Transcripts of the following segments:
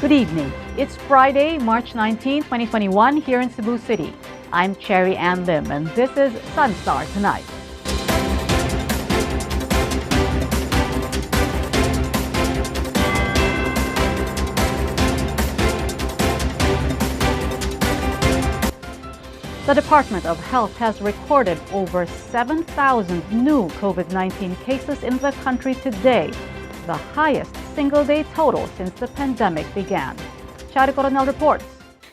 Good evening. It's Friday, March 19, 2021 here in Cebu City. I'm Cherry Ann Lim and this is SunStar Tonight. The Department of Health has recorded over 7,000 new COVID-19 cases in the country today, the highest single-day total since the pandemic began. Chari Coronel reports.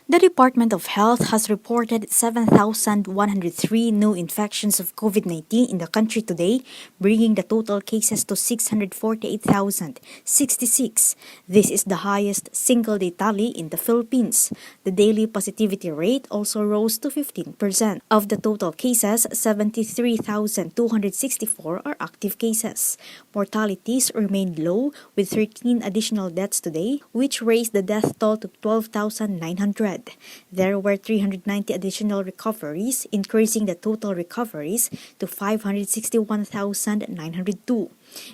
The Department of Health has reported 7,103 new infections of COVID-19 in the country today, bringing the total cases to 648,066. This is the highest single-day tally in the Philippines. The daily positivity rate also rose to 15%. Of the total cases, 73,264 are active cases. Mortalities remained low, with 13 additional deaths today, which raised the death toll to 12,900. There were 390 additional recoveries, increasing the total recoveries to 561,902.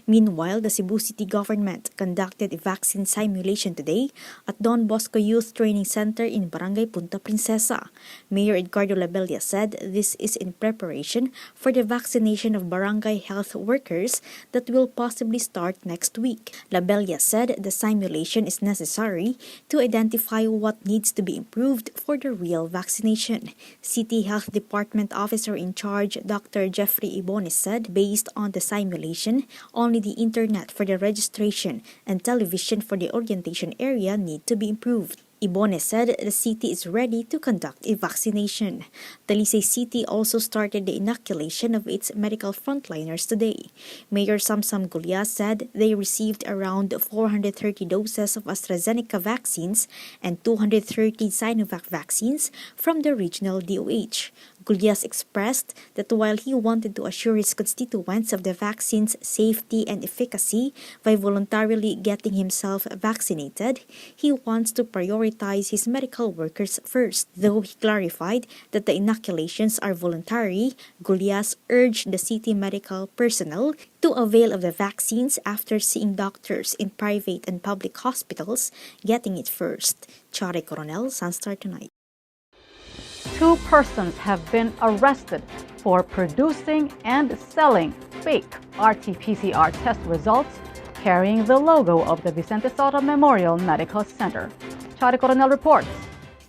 Meanwhile, the Cebu City government conducted a vaccine simulation today at Don Bosco Youth Training Center in Barangay Punta Princesa. Mayor Edgardo Labella said this is in preparation for the vaccination of barangay health workers that will possibly start next week. Labella said the simulation is necessary to identify what needs to be improved for the real vaccination. City Health Department Officer in Charge Dr. Jeffrey Ibones said based on the simulation, only the internet for the registration and television for the orientation area need to be improved. Ibones said the city is ready to conduct a vaccination. Talisay City also started the inoculation of its medical frontliners today. Mayor Samsam Gulya said they received around 430 doses of AstraZeneca vaccines and 230 Sinovac vaccines from the regional DOH. Gulyas expressed that while he wanted to assure his constituents of the vaccine's safety and efficacy by voluntarily getting himself vaccinated, he wants to prioritize his medical workers first. Though he clarified that the inoculations are voluntary, Gulyas urged the city medical personnel to avail of the vaccines after seeing doctors in private and public hospitals getting it first. Chari Coronel, SunStar Tonight. 2 persons have been arrested for producing and selling fake RT-PCR test results carrying the logo of the Vicente Sotto Memorial Medical Center. Chari Coronel reports.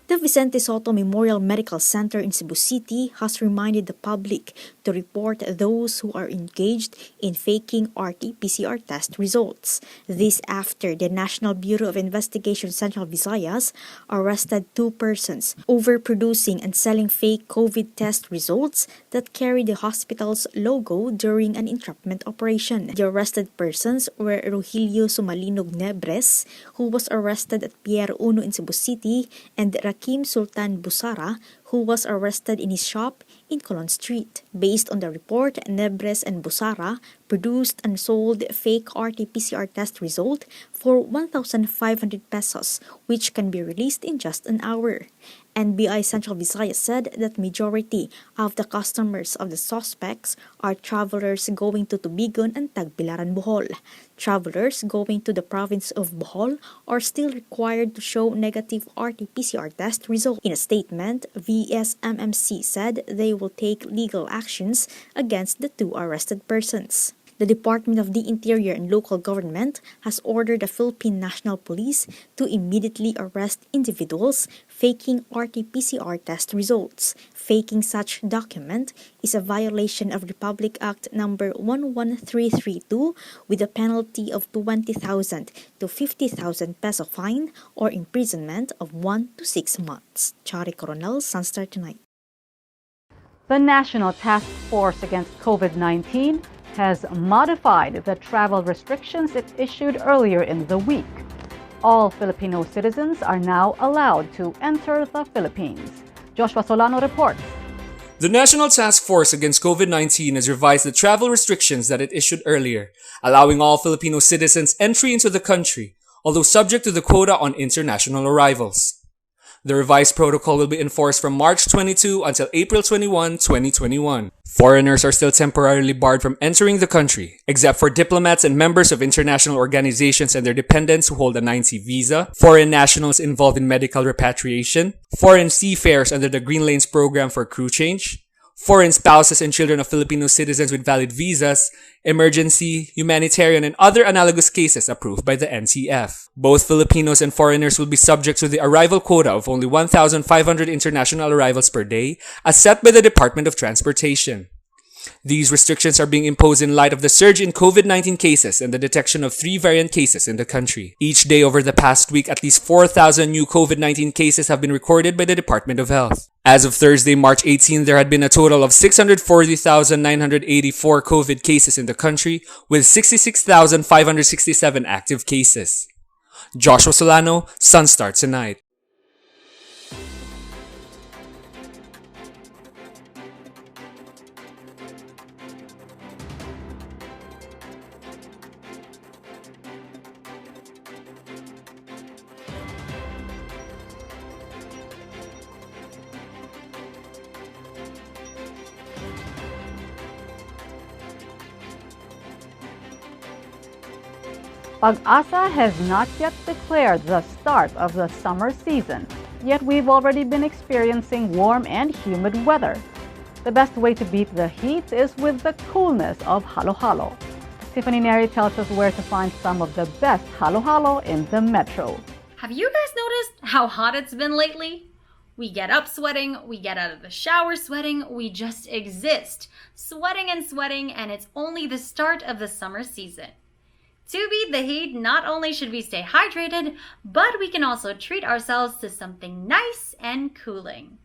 The Vicente Sotto Memorial Medical Center in Cebu City has reminded the public to report those who are engaged in faking RT-PCR test results. This after the National Bureau of Investigation Central Visayas arrested 2 persons over producing and selling fake COVID test results that carry the hospital's logo during an entrapment operation. The arrested persons were Rogelio Sumalinog Nebres, who was arrested at Pier Uno in Cebu City, and Kim Sultan Busara, who was arrested in his shop in Colon Street. Based on the report, Nebres and Busara produced and sold fake RT-PCR test result for 1,500 pesos, which can be released in just an hour. NBI Central Visayas said that majority of the customers of the suspects are travelers going to Tubigon and Tagbilaran, Bohol. Travelers going to the province of Bohol are still required to show negative RT-PCR test result. In a statement, VSMMC said they will take legal actions against the 2 arrested persons. The Department of the Interior and Local Government has ordered the Philippine National Police to immediately arrest individuals faking RT-PCR test results. Faking such document is a violation of Republic Act No. 11332 with a penalty of 20,000 to 50,000 peso fine or imprisonment of 1 to 6 months. Chari Coronel, SunStar Tonight. The National Task Force Against COVID-19 has modified the travel restrictions it issued earlier in the week. All Filipino citizens are now allowed to enter the Philippines. Joshua Solano reports. The National Task Force Against COVID-19 has revised the travel restrictions that it issued earlier, allowing all Filipino citizens entry into the country, although subject to the quota on international arrivals. The revised protocol will be enforced from March 22 until April 21, 2021. Foreigners are still temporarily barred from entering the country, except for diplomats and members of international organizations and their dependents who hold a 9C visa, foreign nationals involved in medical repatriation, foreign seafarers under the Green Lanes program for crew change, foreign spouses and children of Filipino citizens with valid visas, emergency, humanitarian, and other analogous cases approved by the NCF. Both Filipinos and foreigners will be subject to the arrival quota of only 1,500 international arrivals per day, as set by the Department of Transportation. These restrictions are being imposed in light of the surge in COVID-19 cases and the detection of 3 variant cases in the country. Each day over the past week, at least 4,000 new COVID-19 cases have been recorded by the Department of Health. As of Thursday, March 18, there had been a total of 640,984 COVID cases in the country, with 66,567 active cases. Joshua Solano, SunStar Tonight. Pag-asa has not yet declared the start of the summer season, yet we've already been experiencing warm and humid weather. The best way to beat the heat is with the coolness of halo-halo. Tiffany Neri tells us where to find some of the best halo-halo in the metro. Have you guys noticed how hot it's been lately? We get up sweating, we get out of the shower sweating, we just exist, sweating, and it's only the start of the summer season. To beat the heat, not only should we stay hydrated, but we can also treat ourselves to something nice and cooling.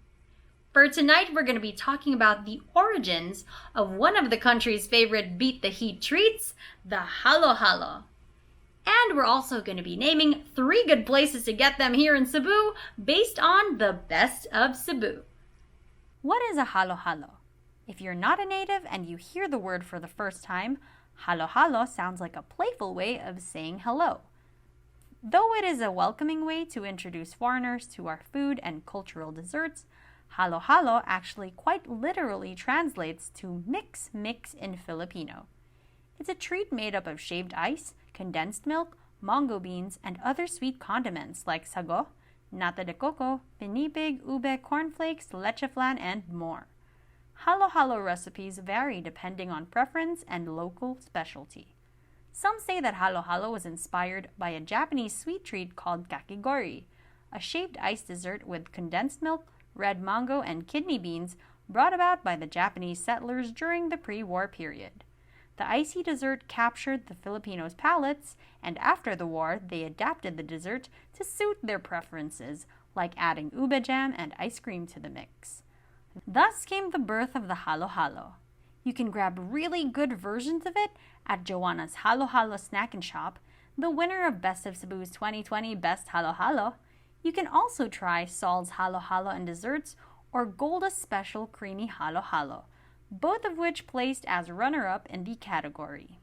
For tonight, we're going to be talking about the origins of one of the country's favorite beat the heat treats, the halo-halo. And we're also going to be naming 3 good places to get them here in Cebu based on the best of Cebu. What is a halo-halo? If you're not a native and you hear the word for the first time, halo-halo sounds like a playful way of saying hello. Though it is a welcoming way to introduce foreigners to our food and cultural desserts, halo-halo actually quite literally translates to mix in Filipino. It's a treat made up of shaved ice, condensed milk, mango beans, and other sweet condiments like sago, nata de coco, pinipig, ube, cornflakes, leche flan, and more. Halo-halo recipes vary depending on preference and local specialty. Some say that halo-halo was inspired by a Japanese sweet treat called kakigori, a shaved ice dessert with condensed milk, red mango, and kidney beans brought about by the Japanese settlers during the pre-war period. The icy dessert captured the Filipinos' palates, and after the war, they adapted the dessert to suit their preferences, like adding ube jam and ice cream to the mix. Thus came the birth of the halo-halo. You can grab really good versions of it at Joanna's Halo-Halo Snack and Shop, the winner of Best of Cebu's 2020 Best Halo-Halo. You can also try Sol's Halo-Halo and Desserts or Golda's Special Creamy Halo-Halo, both of which placed as runner-up in the category.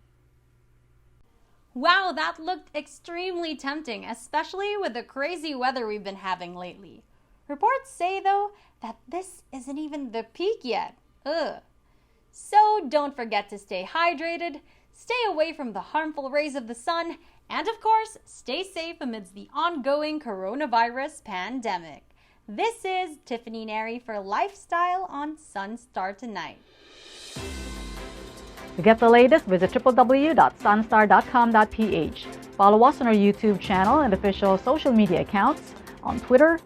Wow, that looked extremely tempting, especially with the crazy weather we've been having lately. Reports say, though, that this isn't even the peak yet. Ugh. So don't forget to stay hydrated, stay away from the harmful rays of the sun, and of course, stay safe amidst the ongoing coronavirus pandemic. This is Tiffany Neri for Lifestyle on SunStar Tonight. To get the latest, visit www.sunstar.com.ph. Follow us on our YouTube channel and official social media accounts on Twitter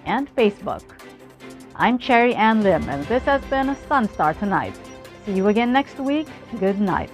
and Facebook. I'm Cherry Ann Lim, and this has been SunStar Tonight. See you again next week. Good night.